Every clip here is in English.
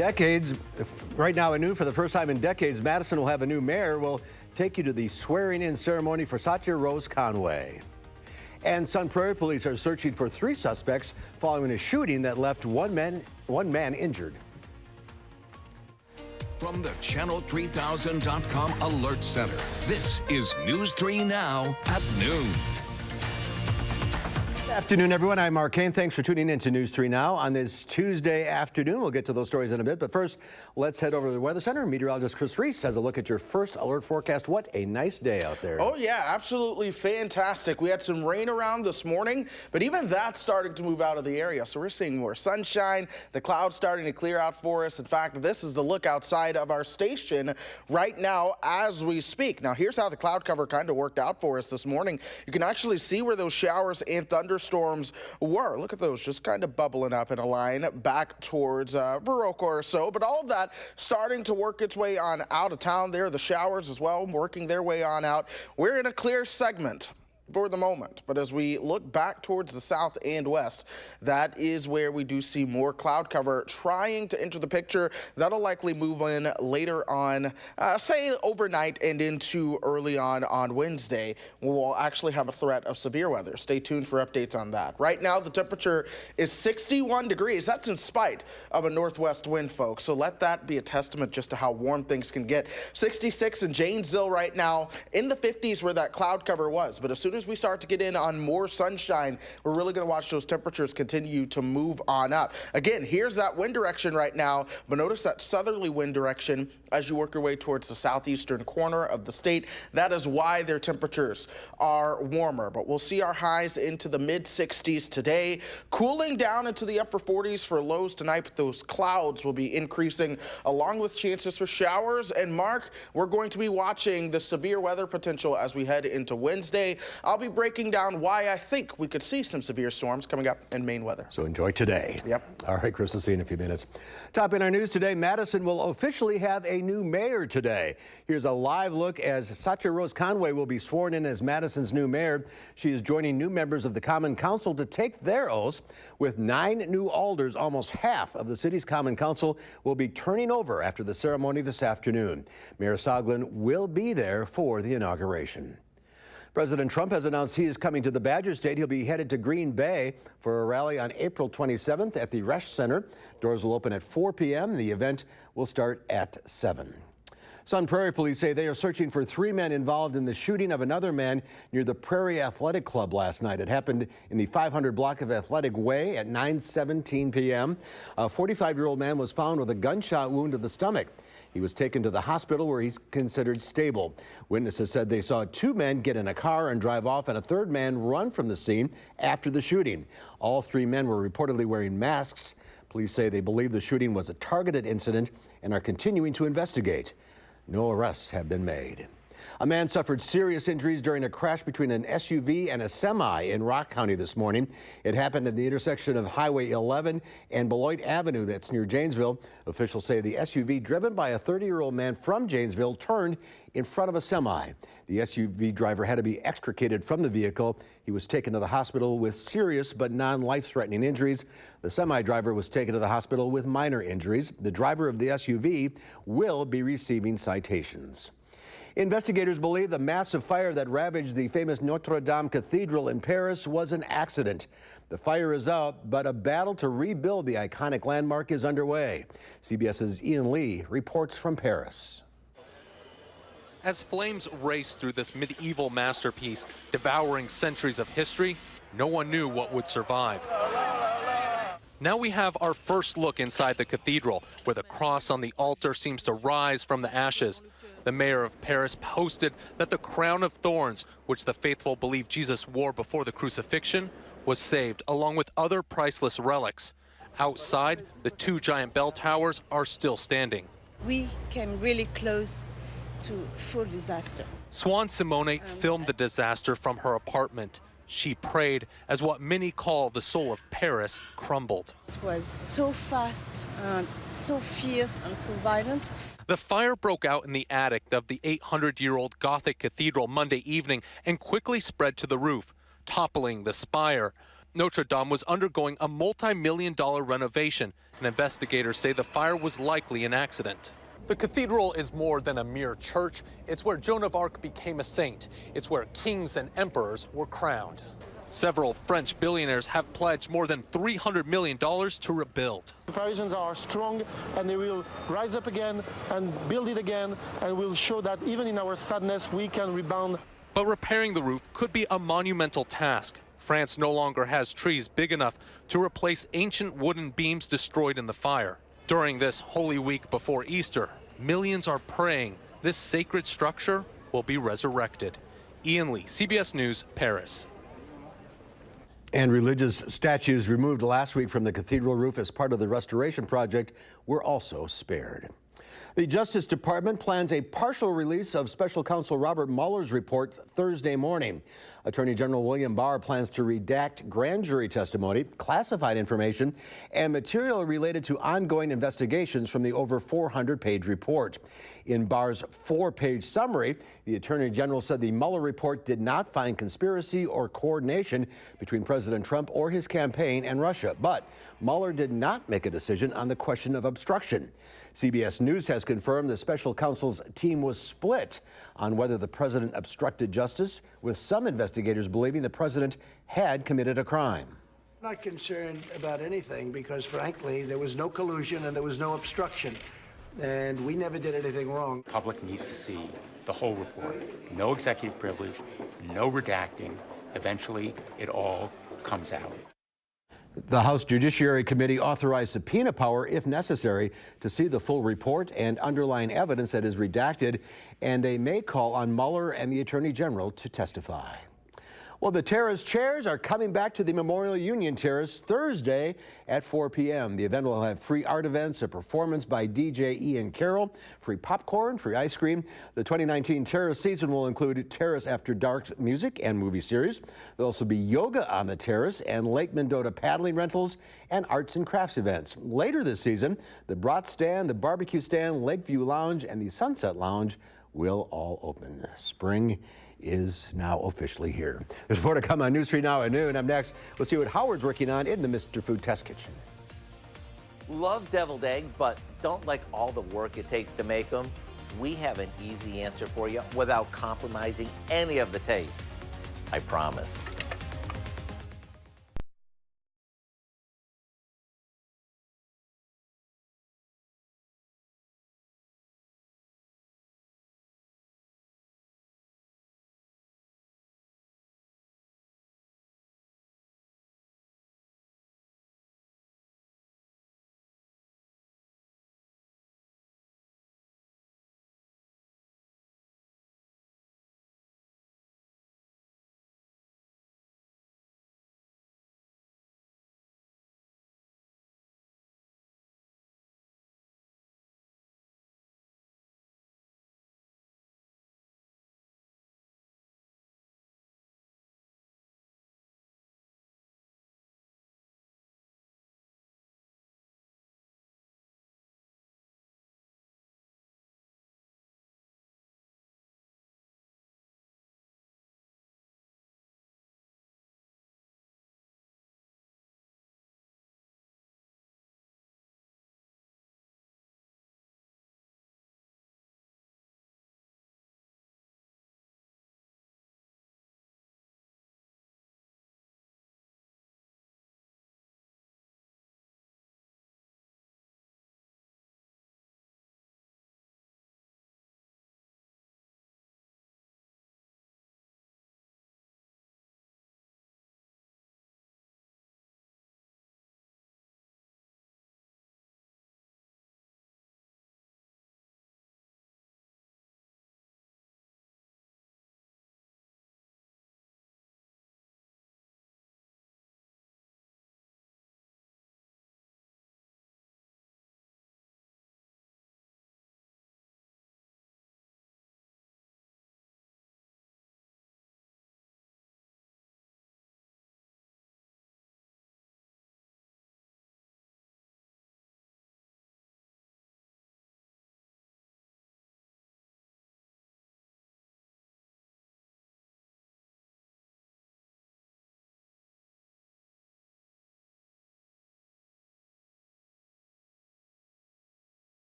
decades. Right now at noon, for the first time in decades, Madison will have a new mayor. We'll take you to the swearing-in ceremony for Satya Rose Conway. And Sun Prairie police are searching for 3 suspects following a shooting that left one man injured. From the Channel3000.com Alert Center, this is News 3 Now at noon. Good afternoon, everyone. I'm Mark Kane. Thanks for tuning in to News 3 Now on this Tuesday afternoon. We'll get to those stories in a bit, but first, let's head over to the Weather Center. Meteorologist Chris Reese has a look at your first alert forecast. What a nice day out there. Oh, yeah, absolutely fantastic. We had some rain around this morning, but even that's starting to move out of the area. So we're seeing more sunshine, the clouds starting to clear out for us. In fact, this is the look outside of our station right now as we speak. Now, here's how the cloud cover kind of worked out for us this morning. You can actually see where those showers and thunderstorms were. Look at those just kind of bubbling up in a line back towards Viroqua or so. But all of that starting to work its way on out of town there. The showers as well working their way on out. We're in a clear segment for the moment, but as we look back towards the south and west, that is where we do see more cloud cover trying to enter the picture. That'll likely move in later on, say overnight and into early on Wednesday. We'll actually have a threat of severe weather. Stay tuned for updates on that. Right now, the temperature is 61 degrees. That's in spite of a northwest wind, folks. So let that be a testament just to how warm things can get. 66 in Janesville right now, in the 50s where that cloud cover was. But as soon as we start to get in on more sunshine, we're really going to watch those temperatures continue to move on up. Again, here's that wind direction right now, but notice that southerly wind direction as you work your way towards the southeastern corner of the state. That is why their temperatures are warmer, but we'll see our highs into the mid-60s today, cooling down into the upper 40s for lows tonight, but those clouds will be increasing along with chances for showers. And Mark, we're going to be watching the severe weather potential as we head into Wednesday. I'll be breaking down why I think we could see some severe storms coming up in Maine weather. So enjoy today. Yep. All right, Chris, we'll see you in a few minutes. Top in our news today, Madison will officially have a new mayor today. Here's a live look as Satya Rose Conway will be sworn in as Madison's new mayor. She is joining new members of the Common Council to take their oaths. With 9 new alders, almost half of the city's Common Council will be turning over after the ceremony this afternoon. Mayor Soglin will be there for the inauguration. President Trump has announced he is coming to the Badger State. He'll be headed to Green Bay for a rally on April 27th at the Resch Center. Doors will open at 4 p.m. The event will start at 7. Sun Prairie police say they are searching for 3 men involved in the shooting of another man near the Prairie Athletic Club last night. It happened in the 500 block of Athletic Way at 9:17 p.m. A 45-year-old man was found with a gunshot wound to the stomach. He was taken to the hospital where he's considered stable. Witnesses said they saw 2 men get in a car and drive off and a 3rd man run from the scene after the shooting. All 3 men were reportedly wearing masks. Police say they believe the shooting was a targeted incident and are continuing to investigate. No arrests have been made. A man suffered serious injuries during a crash between an SUV and a semi in Rock County this morning. It happened at the intersection of Highway 11 and Beloit Avenue, that's near Janesville. Officials say the SUV driven by a 30-year-old man from Janesville turned in front of a semi. The SUV driver had to be extricated from the vehicle. He was taken to the hospital with serious but non-life-threatening injuries. The semi driver was taken to the hospital with minor injuries. The driver of the SUV will be receiving citations. Investigators believe the massive fire that ravaged the famous Notre Dame Cathedral in Paris was an accident. The fire is out, but a battle to rebuild the iconic landmark is underway. CBS's Ian Lee reports from Paris. As flames raced through this medieval masterpiece, devouring centuries of history, no one knew what would survive. Now we have our first look inside the cathedral, where the cross on the altar seems to rise from the ashes. The mayor of Paris posted that the crown of thorns, which the faithful believe Jesus wore before the crucifixion, was saved, along with other priceless relics. Outside, the 2 giant bell towers are still standing. We came really close to full disaster. Swan Simone filmed the disaster from her apartment. She prayed as what many call the soul of Paris crumbled. It was so fast and so fierce and so violent. The fire broke out in the attic of the 800-year-old Gothic cathedral Monday evening and quickly spread to the roof, toppling the spire. Notre Dame was undergoing a multi-million-dollar renovation, and investigators say the fire was likely an accident. The cathedral is more than a mere church. It's where Joan of Arc became a saint. It's where kings and emperors were crowned. Several French billionaires have pledged more than $300 million to rebuild. The Parisians are strong, and they will rise up again and build it again, and will show that even in our sadness, we can rebound. But repairing the roof could be a monumental task. France no longer has trees big enough to replace ancient wooden beams destroyed in the fire. During this Holy Week before Easter, millions are praying this sacred structure will be resurrected. Ian Lee, CBS News, Paris. And religious statues removed last week from the cathedral roof as part of the restoration project were also spared. The Justice Department plans a partial release of Special Counsel Robert Mueller's report Thursday morning. Attorney General William Barr plans to redact grand jury testimony, classified information, and material related to ongoing investigations from the over 400-page report. In Barr's 4-page summary, the Attorney General said the Mueller report did not find conspiracy or coordination between President Trump or his campaign and Russia, but Mueller did not make a decision on the question of obstruction. CBS News has confirmed the special counsel's team was split on whether the president obstructed justice, with some investigators believing the president had committed a crime. I'm not concerned about anything because, frankly, there was no collusion and there was no obstruction. And we never did anything wrong. The public needs to see the whole report. No executive privilege, no redacting. Eventually, it all comes out. The House Judiciary Committee authorized subpoena power, if necessary, to see the full report and underlying evidence that is redacted, and they may call on Mueller and the Attorney General to testify. Well, the Terrace chairs are coming back to the Memorial Union Terrace Thursday at 4 p.m. The event will have free art events, a performance by DJ Ian Carroll, free popcorn, free ice cream. The 2019 Terrace season will include Terrace After Dark's music and movie series. There'll also be yoga on the terrace and Lake Mendota paddling rentals and arts and crafts events. Later this season, the Brat Stand, the Barbecue Stand, Lakeview Lounge, and the Sunset Lounge will all open. Spring is now officially here. There's more to come on News 3 Now at noon. Up next, we'll see what Howard's working on in the Mr. Food Test Kitchen. Love deviled eggs, but don't like all the work it takes to make them? We have an easy answer for you without compromising any of the taste. I promise.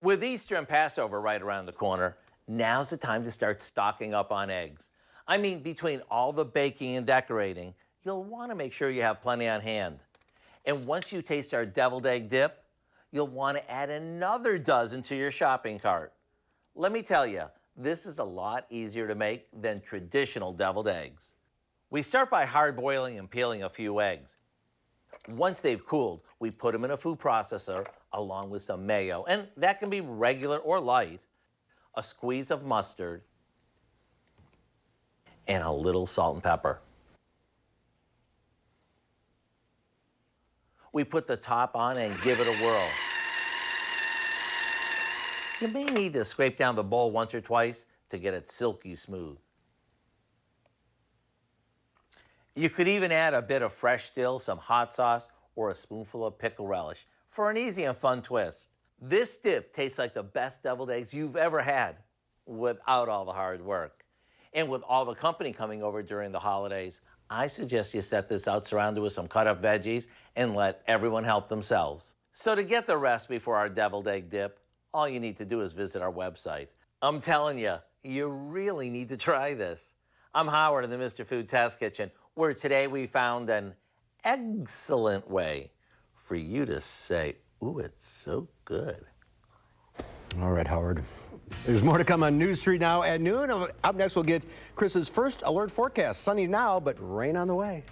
With Easter and Passover right around the corner, now's the time to start stocking up on eggs. I mean, between all the baking and decorating, you'll want to make sure you have plenty on hand. And once you taste our deviled egg dip, you'll want to add another dozen to your shopping cart. Let me tell you, this is a lot easier to make than traditional deviled eggs. We start by hard boiling and peeling a few eggs. Once they've cooled, we put them in a food processor along with some mayo, and that can be regular or light, a squeeze of mustard, and a little salt and pepper. We put the top on and give it a whirl. You may need to scrape down the bowl once or twice to get it silky smooth. You could even add a bit of fresh dill, some hot sauce, or a spoonful of pickle relish for an easy and fun twist. This dip tastes like the best deviled eggs you've ever had without all the hard work. And with all the company coming over during the holidays, I suggest you set this out surrounded with some cut up veggies and let everyone help themselves. So to get the recipe for our deviled egg dip, all you need to do is visit our website. I'm telling you, you really need to try this. I'm Howard in the Mr. Food Test Kitchen, where today we found an excellent way for you to say, ooh, it's so good. All right, Howard. There's more to come on News 3 Now at noon. Up next, we'll get Chris's first alert forecast. Sunny now, but rain on the way.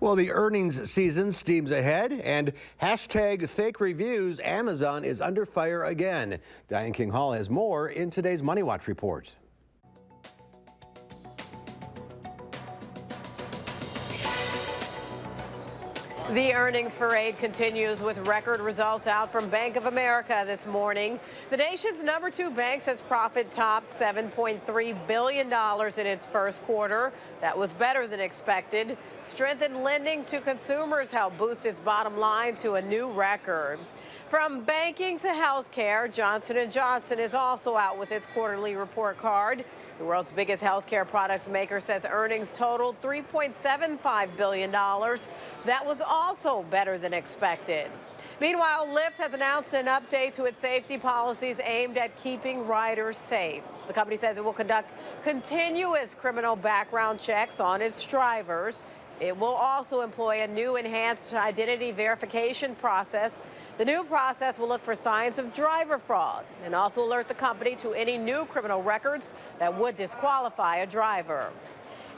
Well, the earnings season steams ahead, and hashtag fake reviews, Amazon is under fire again. Diane King Hall has more in today's Money Watch report. The earnings parade continues with record results out from Bank of America this morning. The nation's #2 bank says profit topped $7.3 billion in its first quarter. That was better than expected. Strengthened lending to consumers helped boost its bottom line to a new record. From banking to healthcare, Johnson & Johnson is also out with its quarterly report card. The world's biggest healthcare products maker says earnings totaled $3.75 billion. That was also better than expected. Meanwhile, Lyft has announced an update to its safety policies aimed at keeping riders safe. The company says it will conduct continuous criminal background checks on its drivers. It will also employ a new enhanced identity verification process. The new process will look for signs of driver fraud and also alert the company to any new criminal records that would disqualify a driver.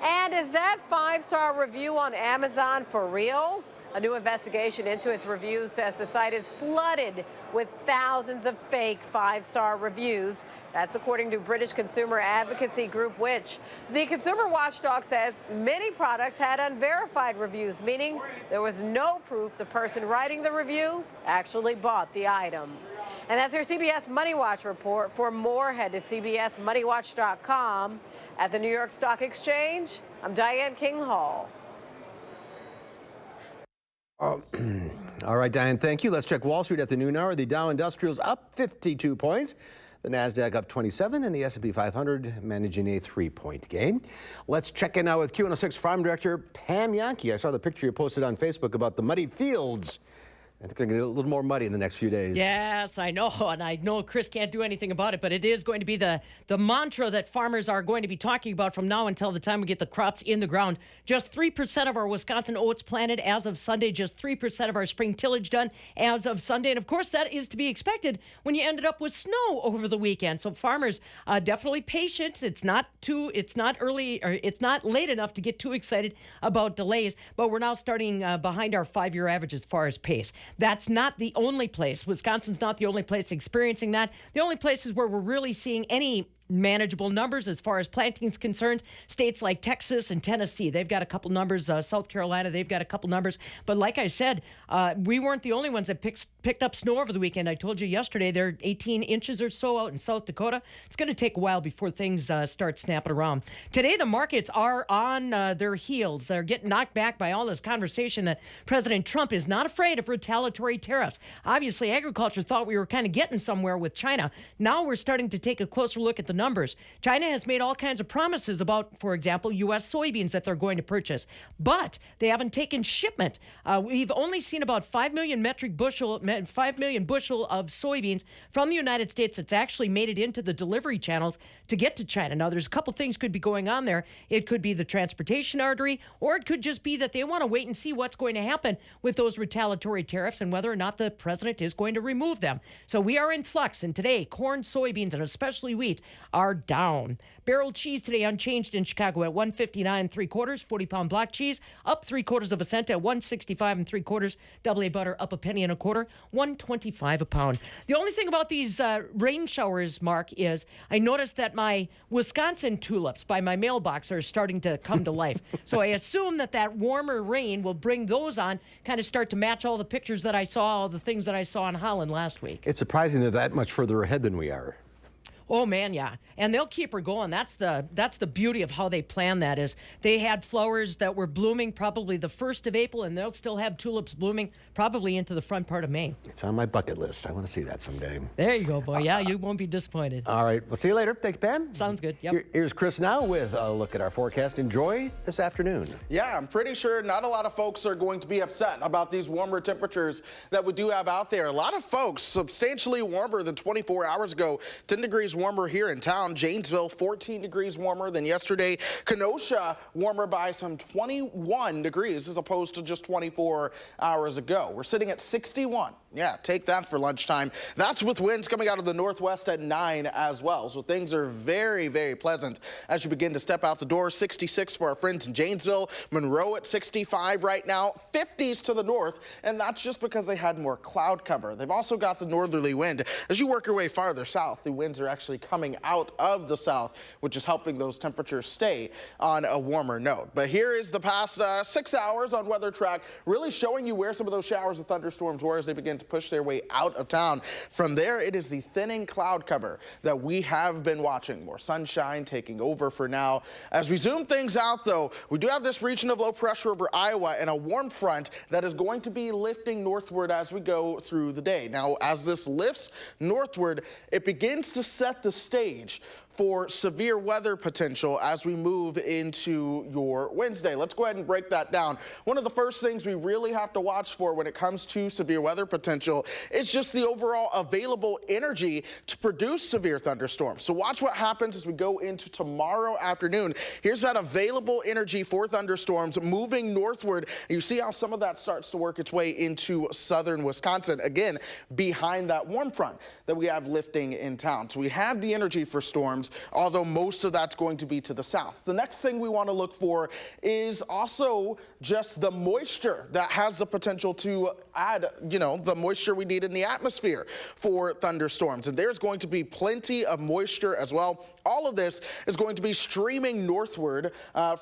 And is that 5-star review on Amazon for real? A new investigation into its reviews says the site is flooded with thousands of fake 5-star reviews. That's according to British consumer advocacy group Which. The consumer watchdog says many products had unverified reviews, meaning there was no proof the person writing the review actually bought the item. And that's your CBS Money Watch report. For more, head to cbsmoneywatch.com. At the New York Stock Exchange, I'm Diane King Hall. All right, Diane, thank you. Let's check Wall Street at the noon hour. The Dow Industrials up 52 points. The NASDAQ up 27, and the S&P 500 managing a 3-point gain. Let's check in now with Q106 Farm Director Pam Yankee. I saw the picture you posted on Facebook about the muddy fields. I think they're going to get a little more muddy in the next few days. Yes, I know, and I know Chris can't do anything about it, but it is going to be the mantra that farmers are going to be talking about from now until the time we get the crops in the ground. Just 3% of our Wisconsin oats planted as of Sunday, just 3% of our spring tillage done as of Sunday, and of course that is to be expected when you ended up with snow over the weekend. So farmers, definitely patient. It's not early, or it's not late enough to get too excited about delays, but we're now starting behind our 5-year average as far as pace. That's not the only place. Wisconsin's not the only place experiencing that. The only places where we're really seeing any manageable numbers as far as planting is concerned, states like Texas and Tennessee, they've got a couple numbers. South Carolina, they've got a couple numbers. But like I said, we weren't the only ones that picked up snow over the weekend. I told you yesterday there are 18 inches or so out in South Dakota. It's going to take a while before things start snapping around. Today, the markets are on their heels. They're getting knocked back by all this conversation that President Trump is not afraid of retaliatory tariffs. Obviously, agriculture thought we were kind of getting somewhere with China. Now we're starting to take a closer look at the numbers. China has made all kinds of promises about, for example, U.S. soybeans that they're going to purchase, but they haven't taken shipment. We've only seen about 5 million bushel of soybeans from the United States that's actually made it into the delivery channels to get to China. Now, there's a couple things could be going on there. It could be the transportation artery, or it could just be that they want to wait and see what's going to happen with those retaliatory tariffs and whether or not the president is going to remove them. So we are in flux, and today, corn, soybeans, and especially wheat are down. Barrel cheese today unchanged in Chicago at $1.59 3/4. 40-pound block cheese up 3/4 cent at $1.65 3/4. AA butter up a penny and a quarter, $1.25 a pound. The only thing about these rain showers, Mark, is I noticed that my Wisconsin tulips by my mailbox are starting to come to life. So I assume that warmer rain will bring those on, kind of start to match all the pictures that I saw, all the things that I saw in Holland last week. It's surprising they're that much further ahead than we are. Oh, man, yeah. And they'll keep her going. That's the beauty of how they plan that is they had flowers that were blooming probably the 1st of April, and they'll still have tulips blooming probably into the front part of May. It's on my bucket list. I want to see that someday. There you go, boy. Yeah, you won't be disappointed. All right. We'll see you later. Thanks, Pam. Sounds good. Yep. Here's Chris now with a look at our forecast. Enjoy this afternoon. Yeah, I'm pretty sure not a lot of folks are going to be upset about these warmer temperatures that we do have out there. A lot of folks substantially warmer than 24 hours ago. 10 degrees warmer here in town. Janesville, 14 degrees warmer than yesterday. Kenosha, warmer by some 21 degrees as opposed to just 24 hours ago. We're sitting at 61. Yeah, take that for lunchtime. That's with winds coming out of the northwest at 9 as well. So things are very, very pleasant as you begin to step out the door. 66 for our friends in Janesville. Monroe at 65 right now. 50s to the north, and that's just because they had more cloud cover. They've also got the northerly wind. As you work your way farther south, the winds are actually actually coming out of the south, which is helping those temperatures stay on a warmer note. But here is the past 6 hours on Weather Track, really showing you where some of those showers and thunderstorms were as they begin to push their way out of town. From there, it is the thinning cloud cover that we have been watching. More sunshine taking over for now. As we zoom things out, though, we do have this region of low pressure over Iowa and a warm front that is going to be lifting northward as we go through the day. Now, as this lifts northward, it begins to set the stage for severe weather potential as we move into your Wednesday. Let's go ahead and break that down. One of the first things we really have to watch for when it comes to severe weather potential is just the overall available energy to produce severe thunderstorms. So watch what happens as we go into tomorrow afternoon. Here's that available energy for thunderstorms moving northward. You see how some of that starts to work its way into southern Wisconsin, again, behind that warm front that we have lifting in town. So we have the energy for storms, although most of that's going to be to the south. The next thing we want to look for is also just the moisture that has the potential to add, the moisture we need in the atmosphere for thunderstorms. And there's going to be plenty of moisture as well. All of this is going to be streaming northward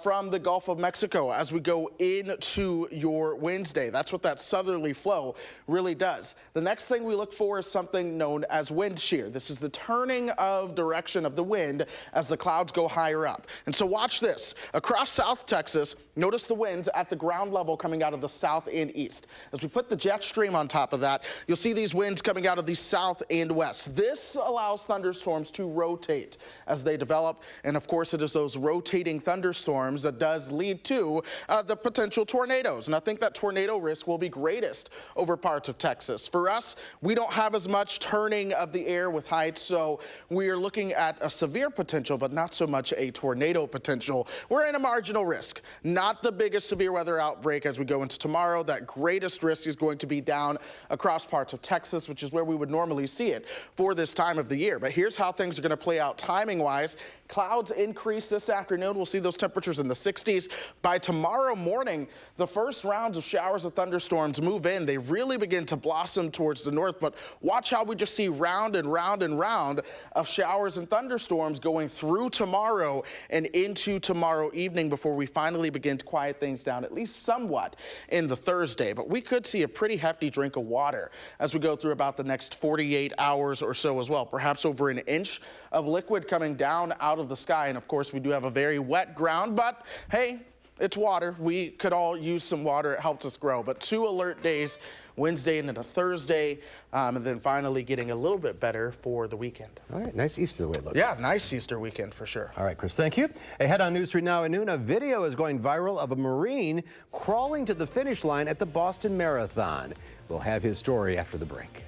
from the Gulf of Mexico as we go into your Wednesday. That's what that southerly flow really does. The next thing we look for is something known as wind shear. This is the turning of direction of the wind as the clouds go higher up. And so watch this. Across South Texas, notice the winds at the ground level coming out of the south and east. As we put the jet stream on top of that, you'll see these winds coming out of the south and west. This allows thunderstorms to rotate as they develop, and of course it is those rotating thunderstorms that does lead to the potential tornadoes. And I think that tornado risk will be greatest over parts of Texas. For us, we don't have as much turning of the air with heights, so we are looking at a severe potential, but not so much a tornado potential. We're in a marginal risk, not the biggest severe weather outbreak as we go into tomorrow. That greatest risk is going to be down across parts of Texas, which is where we would normally see it for this time of the year. But here's how things are going to play out timing-wise. Clouds increase this afternoon. We'll see those temperatures in the 60s. By tomorrow morning, the first rounds of showers of thunderstorms move in. They really begin to blossom towards the north, but watch how we just see round and round and round of showers and thunderstorms going through tomorrow and into tomorrow evening before we finally begin to quiet things down, at least somewhat, in the Thursday. But we could see a pretty hefty drink of water as we go through about the next 48 hours or so as well, perhaps over an inch of liquid coming down out of the sky. And of course, we do have a very wet ground, but hey, it's water. We could all use some water. It helps us grow. But 2 alert days, Wednesday and into Thursday, and then finally getting a little bit better for the weekend. All right, nice Easter the way it looks. Yeah, nice Easter weekend for sure. All right, Chris, thank you. Ahead on News 3 Now at noon, a video is going viral of a Marine crawling to the finish line at the Boston Marathon. We'll have his story after the break.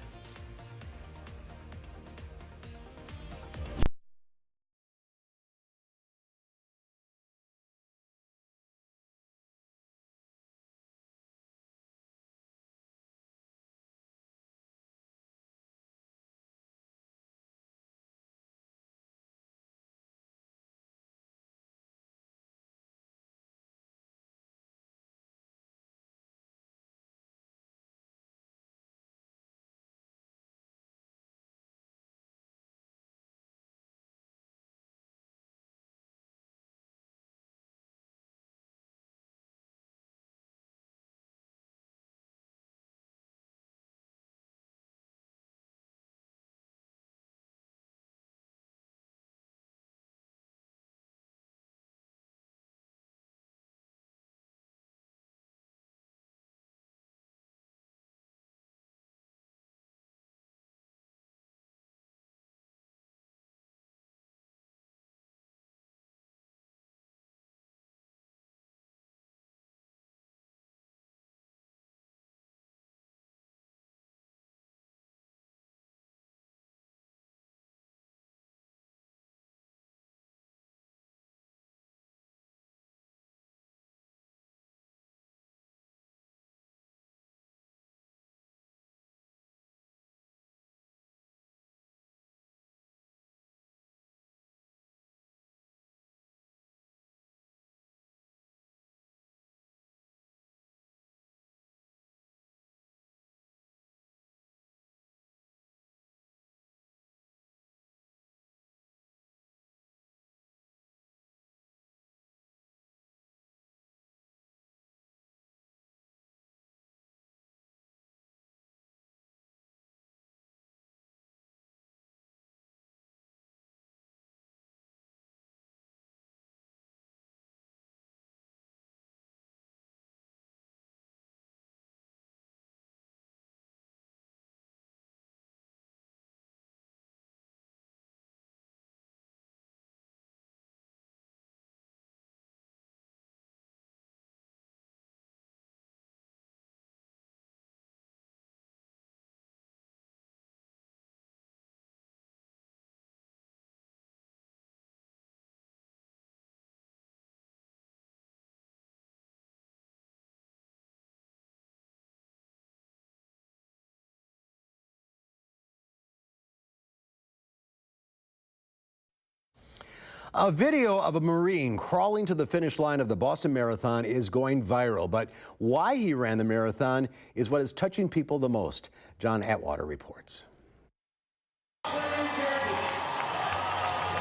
A video of a Marine crawling to the finish line of the Boston Marathon is going viral, but why he ran the marathon is what is touching people the most. John Atwater reports.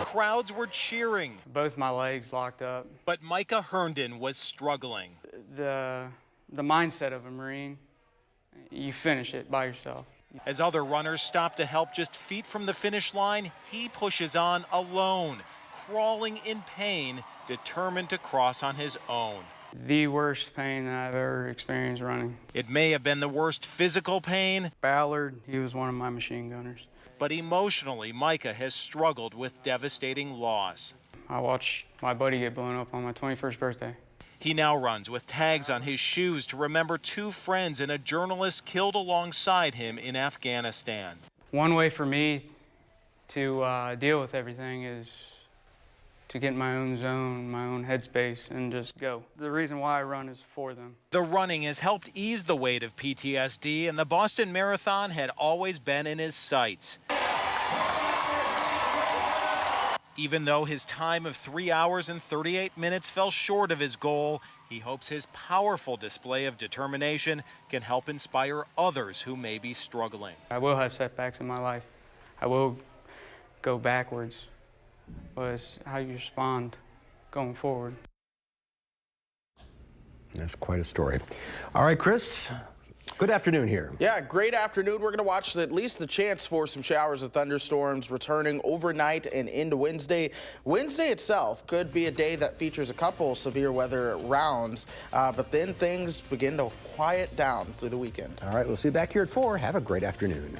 Crowds were cheering. Both my legs locked up. But Micah Herndon was struggling. The mindset of a Marine, you finish it by yourself. As other runners stop to help just feet from the finish line, he pushes on alone, crawling in pain, determined to cross on his own. The worst pain that I've ever experienced running. It may have been the worst physical pain. Ballard, he was one of my machine gunners. But emotionally, Micah has struggled with devastating loss. I watched my buddy get blown up on my 21st birthday. He now runs with tags on his shoes to remember 2 friends and a journalist killed alongside him in Afghanistan. One way for me to deal with everything is to get in my own zone, my own headspace, and just go. The reason why I run is for them. The running has helped ease the weight of PTSD, and the Boston Marathon had always been in his sights. Even though his time of 3 hours and 38 minutes fell short of his goal, he hopes his powerful display of determination can help inspire others who may be struggling. I will have setbacks in my life. I will go backwards, but it's how you respond going forward. That's quite a story. All right, Chris. Good afternoon here. Yeah, great afternoon. We're going to watch at least the chance for some showers of thunderstorms returning overnight and into Wednesday. Wednesday itself could be a day that features a couple severe weather rounds, but then things begin to quiet down through the weekend. All right, we'll see you back here at 4. Have a great afternoon.